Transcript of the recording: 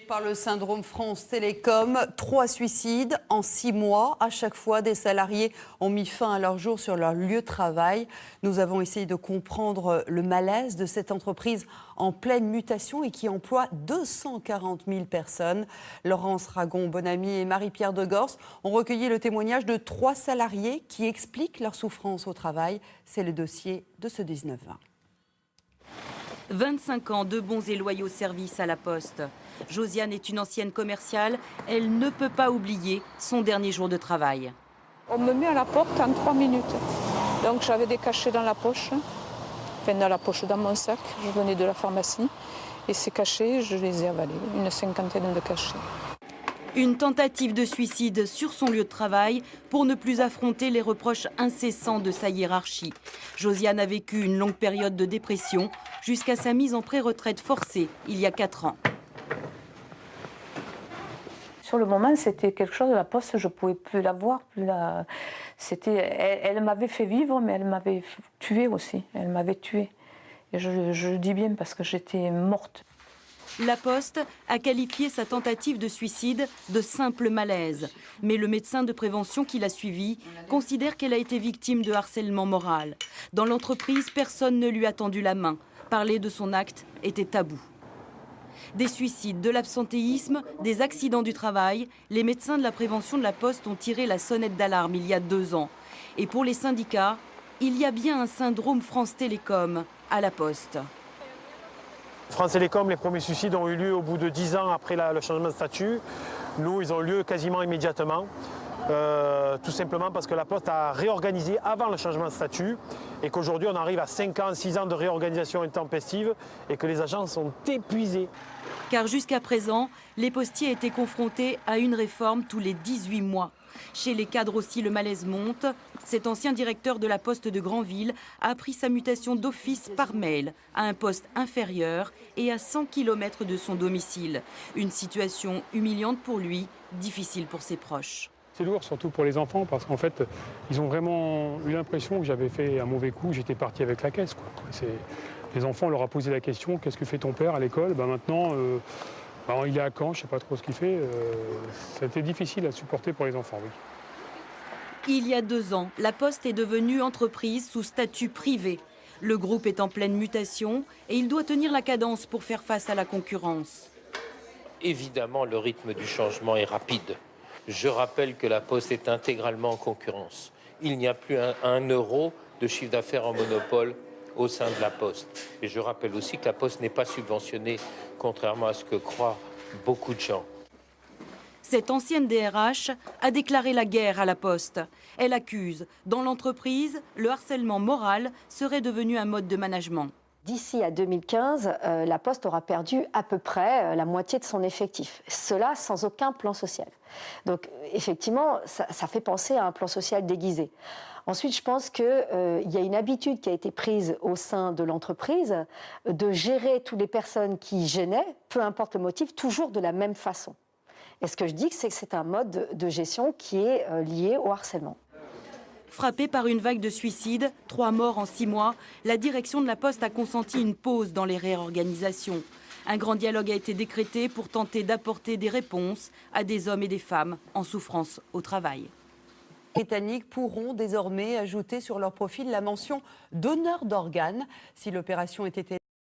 Par le syndrome France Télécom, 3 suicides en 6 mois. À chaque fois, des salariés ont mis fin à leur jour sur leur lieu de travail. Nous avons essayé de comprendre le malaise de cette entreprise en pleine mutation et qui emploie 240 000 personnes. Laurence Ragon-Bonamy et Marie-Pierre Degors ont recueilli le témoignage de 3 salariés qui expliquent leur souffrance au travail. C'est le dossier de ce 19-20. 25 ans de bons et loyaux services à la Poste. Josiane est une ancienne commerciale. Elle ne peut pas oublier son dernier jour de travail. On me met à la porte en 3 minutes. Donc j'avais des cachets dans la poche, dans mon sac. Je venais de la pharmacie. Et ces cachets, je les ai avalés, une 50aine de cachets. Une tentative de suicide sur son lieu de travail pour ne plus affronter les reproches incessants de sa hiérarchie. Josiane a vécu une longue période de dépression jusqu'à sa mise en pré-retraite forcée il y a 4 ans. Sur le moment, c'était quelque chose de la Poste, je ne pouvais plus la voir. Elle m'avait fait vivre, mais elle m'avait tuée aussi. Elle m'avait tuée. Et je le dis bien parce que j'étais morte. La Poste a qualifié sa tentative de suicide de simple malaise. Mais le médecin de prévention qui l'a suivie considère qu'elle a été victime de harcèlement moral. Dans l'entreprise, personne ne lui a tendu la main. Parler de son acte était tabou. Des suicides, de l'absentéisme, des accidents du travail, les médecins de la prévention de la Poste ont tiré la sonnette d'alarme il y a 2 ans. Et pour les syndicats, il y a bien un syndrome France Télécom à la Poste. France Télécom, les premiers suicides ont eu lieu au bout de 10 ans après le changement de statut. Nous, ils ont eu lieu quasiment immédiatement. Tout simplement parce que la Poste a réorganisé avant le changement de statut et qu'aujourd'hui on arrive à 5 ans, 6 ans de réorganisation intempestive et que les agents sont épuisés. Car jusqu'à présent, les postiers étaient confrontés à une réforme tous les 18 mois. Chez les cadres aussi, le malaise monte. Cet ancien directeur de la Poste de Granville a appris sa mutation d'office par mail à un poste inférieur et à 100 km de son domicile. Une situation humiliante pour lui, difficile pour ses proches. C'est lourd, surtout pour les enfants, parce qu'en fait, ils ont vraiment eu l'impression que j'avais fait un mauvais coup, j'étais parti avec la caisse, quoi. Les enfants, on leur a posé la question, qu'est-ce que fait ton père à l'école? Maintenant, il est à Caen, je ne sais pas trop ce qu'il fait. C'était difficile à supporter pour les enfants, oui. Il y a 2 ans, la Poste est devenue entreprise sous statut privé. Le groupe est en pleine mutation et il doit tenir la cadence pour faire face à la concurrence. Évidemment, le rythme du changement est rapide. Je rappelle que la Poste est intégralement en concurrence. Il n'y a plus un euro de chiffre d'affaires en monopole au sein de la Poste. Et je rappelle aussi que la Poste n'est pas subventionnée, contrairement à ce que croient beaucoup de gens. Cette ancienne DRH a déclaré la guerre à la Poste. Elle accuse, dans l'entreprise, le harcèlement moral serait devenu un mode de management. D'ici à 2015, la Poste aura perdu à peu près la moitié de son effectif. Cela sans aucun plan social. Donc effectivement, ça fait penser à un plan social déguisé. Ensuite, je pense qu'il y a une habitude qui a été prise au sein de l'entreprise de gérer toutes les personnes qui gênaient, peu importe le motif, toujours de la même façon. Et ce que je dis, c'est que c'est un mode de gestion qui est lié au harcèlement. Frappée par une vague de suicides, 3 morts en 6 mois, la direction de la Poste a consenti une pause dans les réorganisations. Un grand dialogue a été décrété pour tenter d'apporter des réponses à des hommes et des femmes en souffrance au travail. Les Britanniques pourront désormais ajouter sur leur profil la mention donneur d'organes si l'opération était